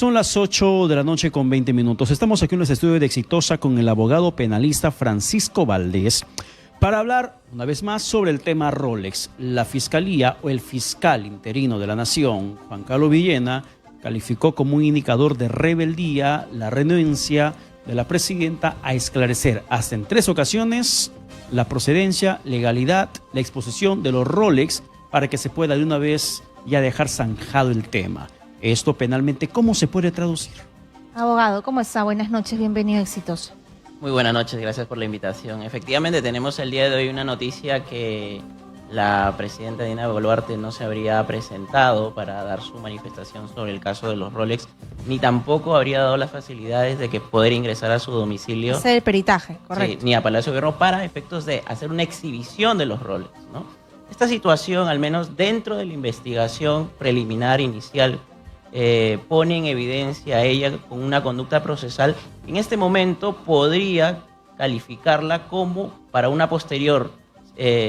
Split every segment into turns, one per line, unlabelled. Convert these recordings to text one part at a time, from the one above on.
Son las 8 de la noche con 20 minutos. Estamos aquí en los estudios de Exitosa con el abogado penalista Francisco Valdés para hablar una vez más sobre el tema Rolex. La Fiscalía o el fiscal interino de la Nación, Juan Carlos Villena, calificó como un indicador de rebeldía la renuencia de la presidenta a esclarecer hasta en 3 ocasiones la procedencia, legalidad, la exposición de los Rolex para que se pueda de una vez ya dejar zanjado el tema. Esto penalmente, ¿cómo se puede traducir?
Abogado, ¿cómo está? Buenas noches, bienvenido a Exitoso.
Muy buenas noches, gracias por la invitación. Efectivamente, tenemos el día de hoy una noticia que la presidenta Dina Boluarte no se habría presentado para dar su manifestación sobre el caso de los Rolex, ni tampoco habría dado las facilidades de que poder ingresar a su domicilio.
Hacer el peritaje, correcto.
Sí, ni a Palacio de Gobierno para efectos de hacer una exhibición de los Rolex, ¿no? Esta situación, al menos dentro de la investigación preliminar inicial, pone en evidencia a ella con una conducta procesal. En este momento podría calificarla como para una posterior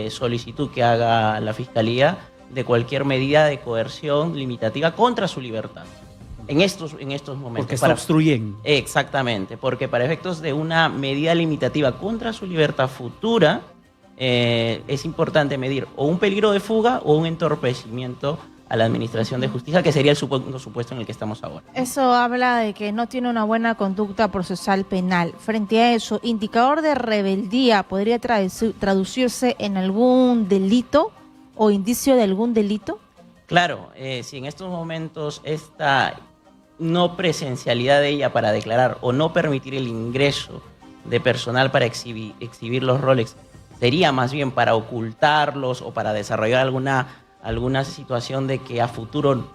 solicitud que haga la Fiscalía de cualquier medida de coerción limitativa contra su libertad. En estos momentos.
Porque está obstruyendo.
Exactamente, porque para efectos de una medida limitativa contra su libertad futura, es importante medir o un peligro de fuga o un entorpecimiento a la administración de justicia, que sería el supuesto en el que estamos ahora.
Eso habla de que no tiene una buena conducta procesal penal. Frente a eso, indicador de rebeldía podría traducirse en algún delito o indicio de algún delito. Claro,
si en estos momentos esta no presencialidad de ella para declarar o no permitir el ingreso de personal para exhibir los Rolex sería más bien para ocultarlos o para desarrollar alguna situación de que a futuro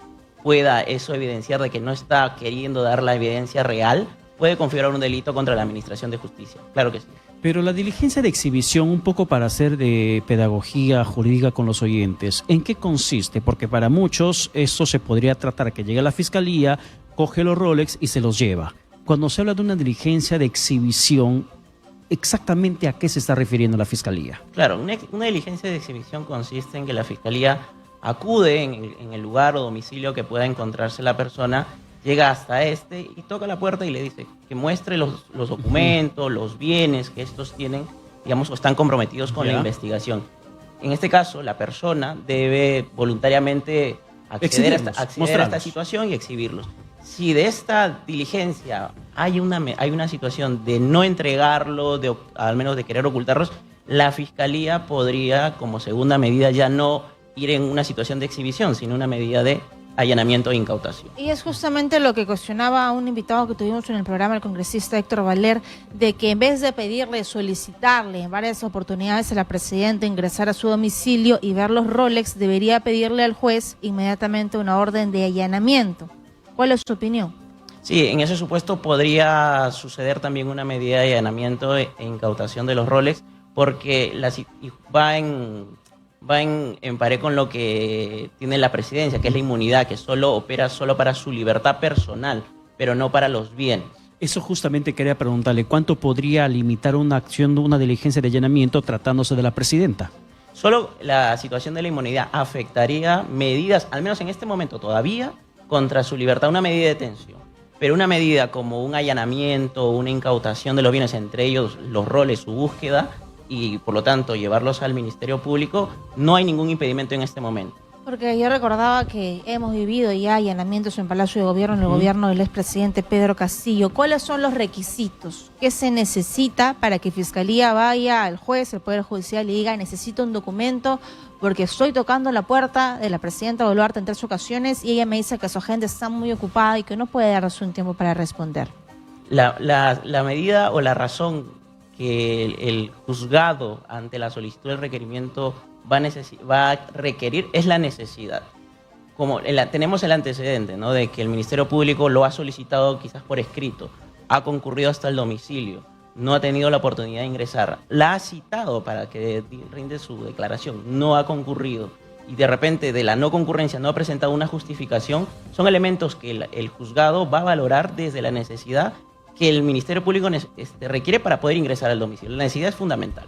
pueda eso evidenciar de que no está queriendo dar la evidencia real, puede configurar un delito contra la administración de justicia. Claro que sí.
Pero la diligencia de exhibición, un poco para hacer de pedagogía jurídica con los oyentes, ¿en qué consiste? Porque para muchos esto se podría tratar que llega a la Fiscalía, coge los Rolex y se los lleva. Cuando se habla de una diligencia de exhibición, ¿exactamente a qué se está refiriendo la Fiscalía?
Claro, una diligencia de exhibición consiste en que la Fiscalía acude en el lugar o domicilio que pueda encontrarse la persona, llega hasta y toca la puerta y le dice que muestre los documentos, los bienes que estos tienen, digamos, o están comprometidos con la investigación. En este caso, la persona debe voluntariamente acceder a esta situación y exhibirlos. Si de esta diligencia hay una situación de no entregarlo, al menos de querer ocultarlos, la Fiscalía podría, como segunda medida, ya no ir en una situación de exhibición, sino una medida de allanamiento e incautación.
Y es justamente lo que cuestionaba un invitado que tuvimos en el programa, el congresista Héctor Valer, de que en vez de pedirle, solicitarle en varias oportunidades a la presidenta ingresar a su domicilio y ver los Rolex, debería pedirle al juez inmediatamente una orden de allanamiento. ¿Cuál es su opinión?
Sí, en ese supuesto podría suceder también una medida de allanamiento e incautación de los Rolex, porque va en pared con lo que tiene la presidencia, que es la inmunidad, que opera solo para su libertad personal, pero no para los bienes.
Eso justamente quería preguntarle, ¿cuánto podría limitar una acción, una diligencia de allanamiento tratándose de la presidenta?
Solo la situación de la inmunidad afectaría medidas, al menos en este momento todavía, contra su libertad, una medida de detención. Pero una medida como un allanamiento, una incautación de los bienes, entre ellos los Rolex, su búsqueda, y por lo tanto llevarlos al Ministerio Público, no hay ningún impedimento en este momento.
Porque yo recordaba que hemos vivido ya allanamientos en Palacio de Gobierno, en el gobierno del expresidente Pedro Castillo. ¿Cuáles son los requisitos? ¿Qué se necesita para que Fiscalía vaya al juez, el Poder Judicial, y diga necesito un documento porque estoy tocando la puerta de la presidenta Boluarte en 3 ocasiones y ella me dice que su agenda está muy ocupada y que no puede darse un tiempo para responder?
La medida o la razón que el juzgado ante la solicitud del requerimiento va a requerir es la necesidad. Como tenemos el antecedente, ¿no?, de que el Ministerio Público lo ha solicitado quizás por escrito, ha concurrido hasta el domicilio, no ha tenido la oportunidad de ingresar, la ha citado para que rinde su declaración, no ha concurrido, y de repente de la no concurrencia no ha presentado una justificación, son elementos que el juzgado va a valorar desde la necesidad que el Ministerio Público requiere para poder ingresar al domicilio. La necesidad es fundamental.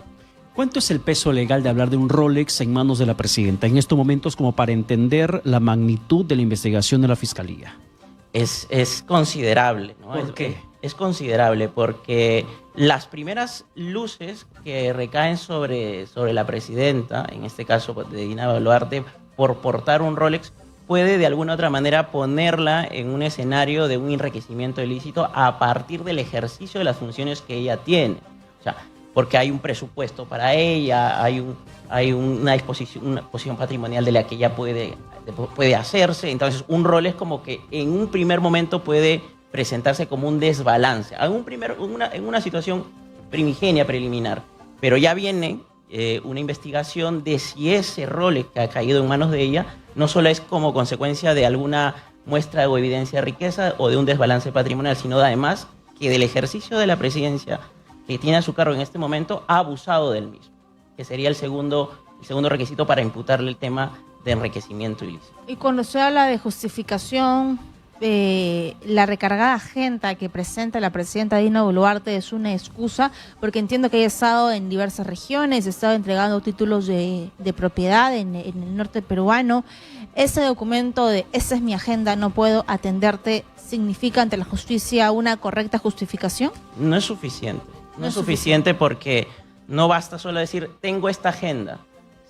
¿Cuánto es el peso legal de hablar de un Rolex en manos de la presidenta en estos momentos, como para entender la magnitud de la investigación de la Fiscalía?
Es considerable, ¿no?
¿Por qué?
Es considerable porque las primeras luces que recaen sobre la presidenta, en este caso de Dina Boluarte, por portar un Rolex, puede de alguna u otra manera ponerla en un escenario de un enriquecimiento ilícito a partir del ejercicio de las funciones que ella tiene. O sea, porque hay un presupuesto para ella, hay una disposición patrimonial de la que ella puede hacerse. Entonces, un Rolex como que en un primer momento puede presentarse como un desbalance, en una situación primigenia, preliminar. Pero ya viene una investigación de si ese Rolex que ha caído en manos de ella no solo es como consecuencia de alguna muestra o evidencia de riqueza o de un desbalance patrimonial, sino además que del ejercicio de la presidencia que tiene a su cargo en este momento ha abusado del mismo, que sería el segundo requisito para imputarle el tema de enriquecimiento ilícito.
Y cuando se habla de justificación, la recargada agenda que presenta la presidenta Dina Boluarte es una excusa, porque entiendo que haya estado en diversas regiones, ha estado entregando títulos de propiedad en el norte peruano. Ese documento de "esa es mi agenda, no puedo atenderte", ¿significa ante la justicia una correcta justificación?
No es suficiente. No es suficiente porque no basta solo decir "tengo esta agenda",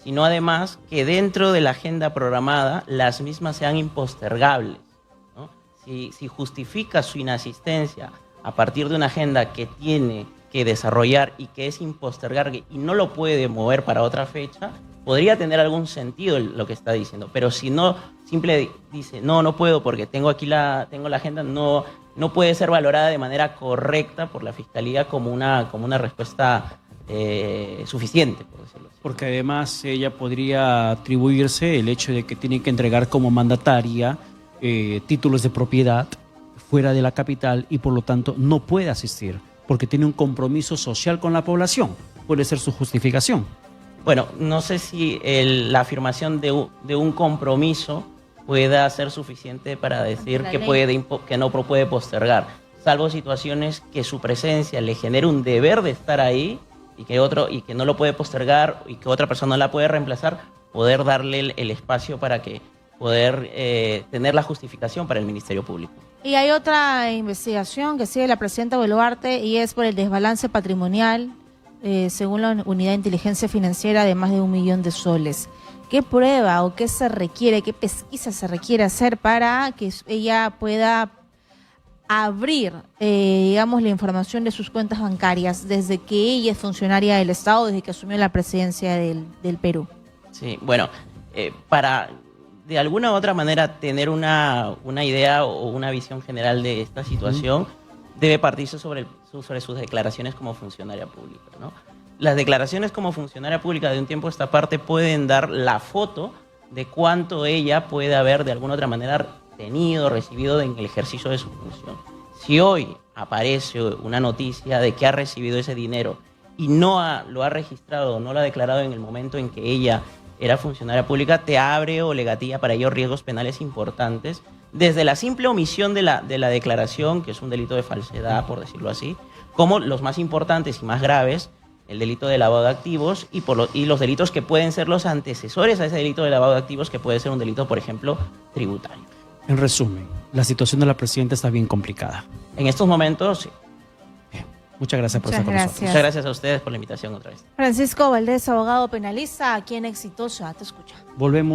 sino además que dentro de la agenda programada las mismas sean impostergables. Si justifica su inasistencia a partir de una agenda que tiene que desarrollar y que es impostergable y no lo puede mover para otra fecha, podría tener algún sentido lo que está diciendo. Pero si no, simple dice no puedo porque tengo la agenda, no puede ser valorada de manera correcta por la Fiscalía como una respuesta suficiente, por decirlo así.
Porque además ella podría atribuirse el hecho de que tiene que entregar como mandataria títulos de propiedad fuera de la capital y por lo tanto no puede asistir porque tiene un compromiso social con la población. Puede ser su justificación.
Bueno, no sé si la afirmación de un compromiso pueda ser suficiente para decir que no puede postergar, salvo situaciones que su presencia le genere un deber de estar ahí y que no lo puede postergar y que otra persona no la puede reemplazar, poder darle el espacio para que poder tener la justificación para el Ministerio Público.
Y hay otra investigación que sigue la presidenta Boluarte y es por el desbalance patrimonial, según la Unidad de Inteligencia Financiera, de más de 1 millón de soles. ¿Qué prueba o qué se requiere, qué pesquisa se requiere hacer para que ella pueda abrir, digamos, la información de sus cuentas bancarias desde que ella es funcionaria del Estado, desde que asumió la presidencia del Perú?
Sí, bueno, para de alguna u otra manera tener una idea o una visión general de esta situación, debe partirse sobre sus declaraciones como funcionaria pública, ¿no? Las declaraciones como funcionaria pública de un tiempo a esta parte pueden dar la foto de cuánto ella puede haber de alguna u otra manera recibido en el ejercicio de su función. Si hoy aparece una noticia de que ha recibido ese dinero y lo ha registrado o no lo ha declarado en el momento en que ella era funcionaria pública, te abre o le gatilla para ello riesgos penales importantes, desde la simple omisión de la declaración, que es un delito de falsedad, por decirlo así, como los más importantes y más graves, el delito de lavado de activos y los delitos que pueden ser los antecesores a ese delito de lavado de activos, que puede ser un delito, por ejemplo, tributario.
En resumen, la situación de la presidenta está bien complicada.
En estos momentos, sí.
Muchas gracias por estar con nosotros.
Muchas gracias a ustedes por la invitación otra vez.
Francisco Valdés, abogado penalista, aquí en Exitosa, te escucha.
Volvemos.